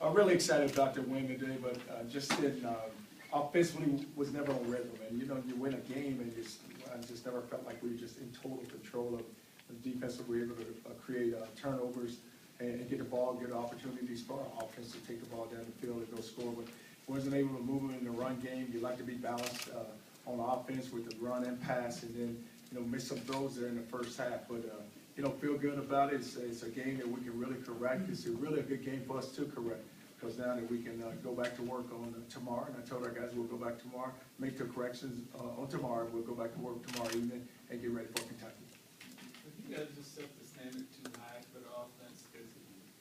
I'm really excited about the win today, but just didn't, offensively was never on rhythm. And you know, you win a game and I just never felt like we were just in total control of the defense. We were able to create turnovers and get the ball, get opportunities for our offense to take the ball down the field and go score. But wasn't able to move it in the run game. You like to be balanced on offense with the run and pass, and then, you know, miss some throws there in the first half. But, you know, feel good about it. It's a game that we can really correct. It's really a good game for us to correct, because now that we can go back to work on tomorrow, and I told our guys we'll go back tomorrow, make the corrections on tomorrow. We'll go back to work tomorrow evening and get ready for Kentucky. You guys just set the standard too high for the offense, because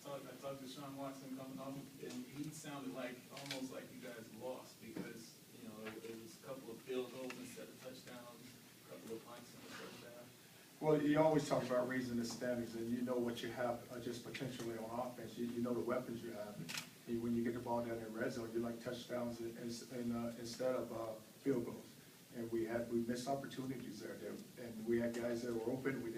I talked to Sean Watson coming off, and he sounded like almost like you guys lost, because you know it was a couple of field goals instead of touchdowns, a couple of punts in the first half. Well, you always talk about raising the standards, and you know what you have just potentially on offense. You know the weapons you have. And when you get the ball down in red zone, you like touchdowns instead of field goals. And we missed opportunities there, and we had guys that were open. We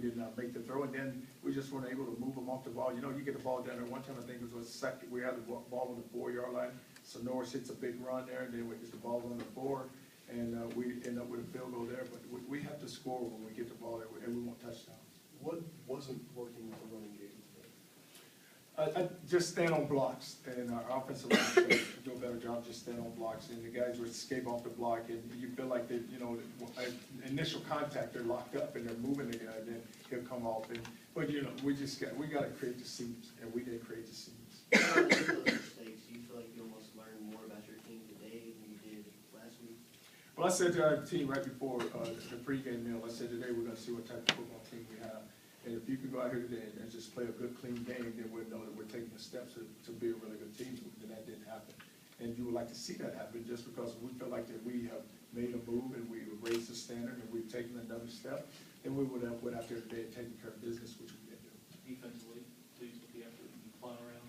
didn't make the throw, and then we just weren't able to move them off the ball. You know, you get the ball down there. One time I think it was second. We had the ball on the 4-yard line. So Norris hits a big run there, and then we get the ball on the 4, and we end up with a field goal there. But we have to score when we get the ball there, and we want touchdowns. What wasn't working with the running game today? I just stand on blocks, and our offensive line do a better job just stand on blocks, and the guys would escape off the block, and you feel like they, you know, initial contact, they're locked up and they're moving the guy, then he'll come off. But you know, we got to create the seams, and we did create the seams. Mistakes, do you feel like you almost learned more about your team today than you did last week? Well, I said to our team right before the pregame meal, I said today we're going to see what type of football team we have. And if you can go out here today and just play a good, clean game, then we'll know that we're taking the steps to be a really good team. And that didn't happen. And you would like to see that happen, just because we feel like that we have made a move and we raised the standard and we've taken another step. Then we would have went out there today and taken care of business, which we didn't do. Defensively, pleased with the effort and flying around.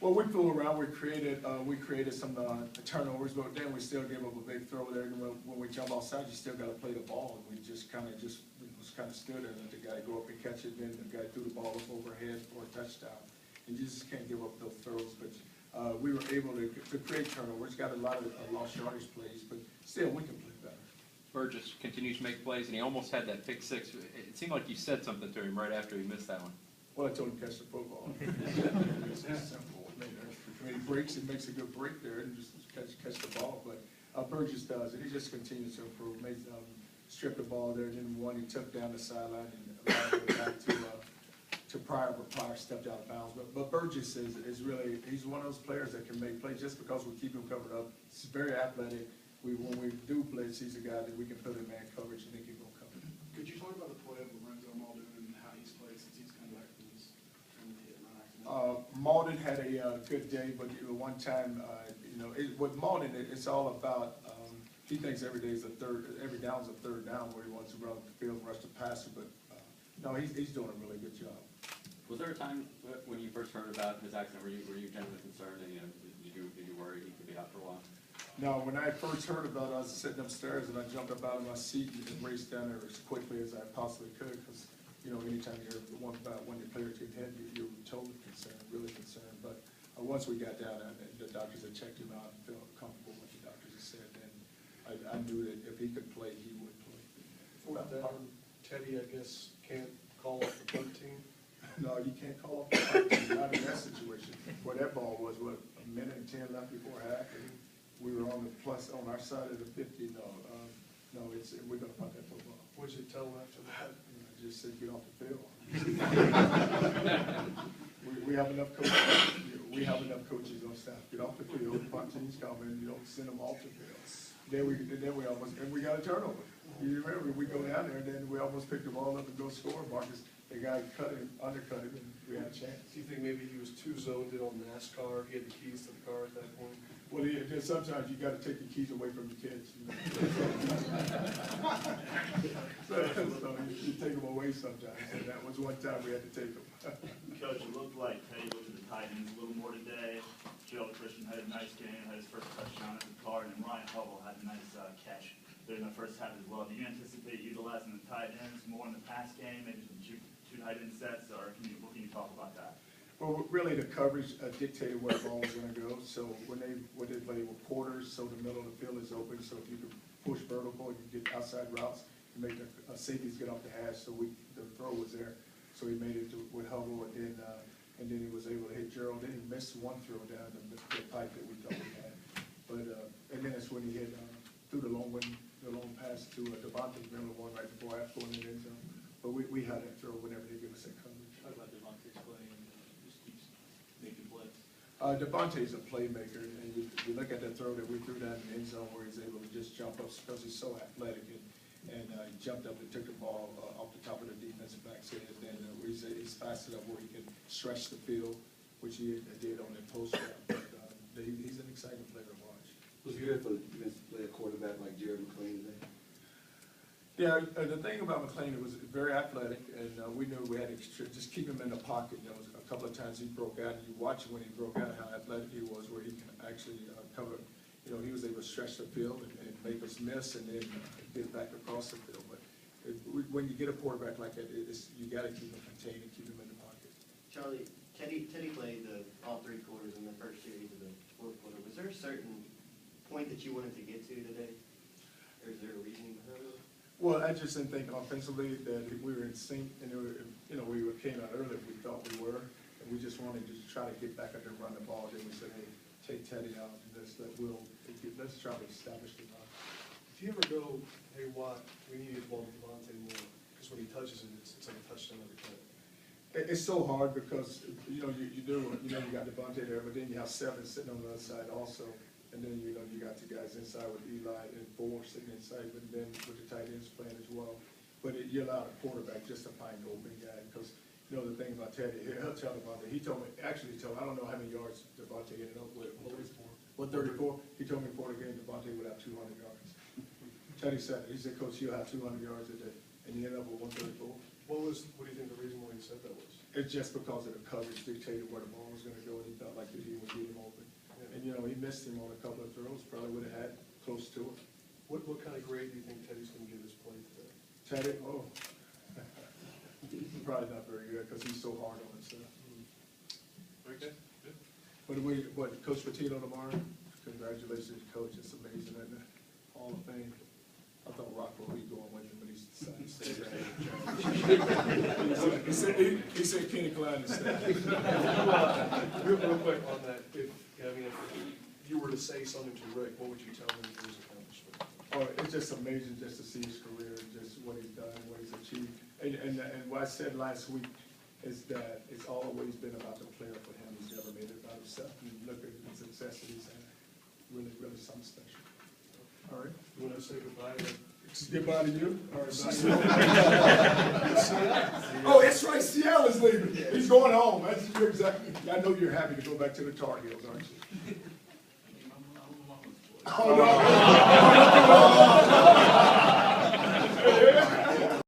Well, we flew around. We created some turnovers, but then we still gave up a big throw there. And when we jump offside, you still got to play the ball. And we just kind of stood there and let the guy go up and catch it. Then the guy threw the ball up overhead for a touchdown. And you just can't give up those throws. But we were able to create turnovers. Got a lot of lost yardage plays, but still we can play better. Burgess continues to make plays, and he almost had that pick six. It seemed like you said something to him right after he missed that one. Well, I told him to catch the football. It's simple. When he breaks, he makes a good break there and just catch the ball. But Burgess does it. He just continues to improve. Stripped the ball there, then one he took down the sideline and allowed it back to Pryor, but Pryor stepped out of bounds. But Burgess is really, he's one of those players that can make plays just because we keep him covered up. He's very athletic. When we do plays, he's a guy that we can put in man coverage and he can go cover. Could you talk about the play of Lorenzo Malden and how he's played since he's come back from his hit and run accident? Malden had a good day, but one time, with Malden, it's all about, he thinks every down's a third down where he wants to run the field and rush the passer, but no, he's doing a really good job. Was there a time when you first heard about his accident were you genuinely concerned, and did you worry he could be out for a while? No, when I first heard about it, I was sitting upstairs and I jumped up out of my seat and raced down there as quickly as I possibly could, because anytime you hear one about when your player to head, you're totally concerned, really concerned. But once we got down there, the doctors had checked him out and felt comfortable with the doctors had said, then I knew that if he could play, he would play. Fourth down, Teddy, I guess, can't call up the punt team. No, you can't call up the punt team, not in that situation. Where that ball was, what, a minute and 10 left before half, and we were on our side of the 50. No, we're going to punt that football. What'd you tell him after that? I just said, get off the field. we have enough coaches. We have enough coaches on staff. Get off the field. Punt team's coming. You don't send them off the field. Then we got a turnover. You remember, we go down there, and then we almost picked the ball up and go score. Marcus, the guy undercut him, and we had a chance. Do you think maybe he was too zoned in on NASCAR? He had the keys to the car at that point? Well, sometimes you got to take the keys away from the kids. So you take them away sometimes, and that was one time we had to take them. Coach, it looked like Teddy looked at the tight ends a little more today. Joe Christian had a nice game, had his first touchdown at the card, and Ryan Hubble had a nice catch during the first half as well. Do you anticipate utilizing the tight ends more in the pass game, maybe some two tight end sets, or what can you talk about that? Well, really, the coverage dictated where the ball was gonna go, so when they play with quarters, so the middle of the field is open, so if you could push vertical, you get outside routes, you make the safeties get off the hash, so the throw was there. So he made it with Hubble, and then he was able to hit Gerald, then he missed one throw down the pipe that we thought we had. But, and then that's when he hit, through the long pass to Devontae, remember the one right before after going in the end zone. But we had that throw whenever they give us that coverage. Talk about Devontae's play and just keeps making plays. Devontae's a playmaker, and you look at that throw that we threw down in the end zone where he's able to just jump up because he's so athletic, and he jumped up and took the ball off the top of the defensive back's head, and then he's fast enough where he can stretch the field, which he did on that post route. But he's an exciting player to watch. Was it good for you to play a quarterback like Jared McClain today? Yeah, the thing about McClain, it was very athletic, and we knew we had to just keep him in the pocket. You know, a couple of times he broke out, and you watch when he broke out how athletic he was, where he can actually cover. You know, he was able to stretch the field and make us miss, and then get back across the field. But when you get a quarterback like that, you got to keep him contained and keep him in the pocket. Charlie, Teddy played all three quarters in the first series of the fourth quarter. Was there a certain point that you wanted to get to today? Or is there a reasoning behind it? Well, I just didn't think offensively that we were in sync, and we came out earlier if we thought we were, and we just wanted to try to get back up and run the ball. Then we said, hey, take Teddy out, and let's try to establish the run. If you ever go, hey, Watt, we need to get the ball to Devontae more, because when he touches it, it's like a touchdown every time. It's so hard because, you got Devontae there, but then you have 7 sitting on the other side also. And then, you got the guys inside with Eli and 4 sitting inside, but then with the tight ends playing as well. But you allow the quarterback just to find the open guy, because, the thing about Teddy, he'll tell Devontae, I don't know how many yards Devontae ended up with. 34. He told me before the game, Devontae would have 200 yards. Teddy said, Coach, you'll have 200 yards a day, and he ended up with 134. What do you think the reason why he said that was? It's just because of the coverage dictated where the ball was gonna go, and he felt like that he would get him open. And, he missed him on a couple of throws, probably would have had close to it. What kind of grade do you think Teddy's going to give his play today? Teddy, probably not very good, because he's so hard on himself. Okay. But Coach Patino tomorrow, congratulations, Coach, it's amazing, isn't it? Hall of Fame. I thought Rockwell would be going with him, but he decided to stay there. He said Kenny Klein is staying. Real quick on that, if you were to say something to Rick, what would you tell him for his accomplishment? Oh, it's just amazing just to see his career, just what he's done, what he's achieved. And what I said last week is that it's always been about the player for him. He's never made it about himself. You look at the success that he's had, really, really something special. All right. You want to say goodbye to Goodbye to you. All right, oh, that's right. Seattle is leaving. He's going home. You're exactly. I know you're happy to go back to the Tar Heels, aren't you? Oh no.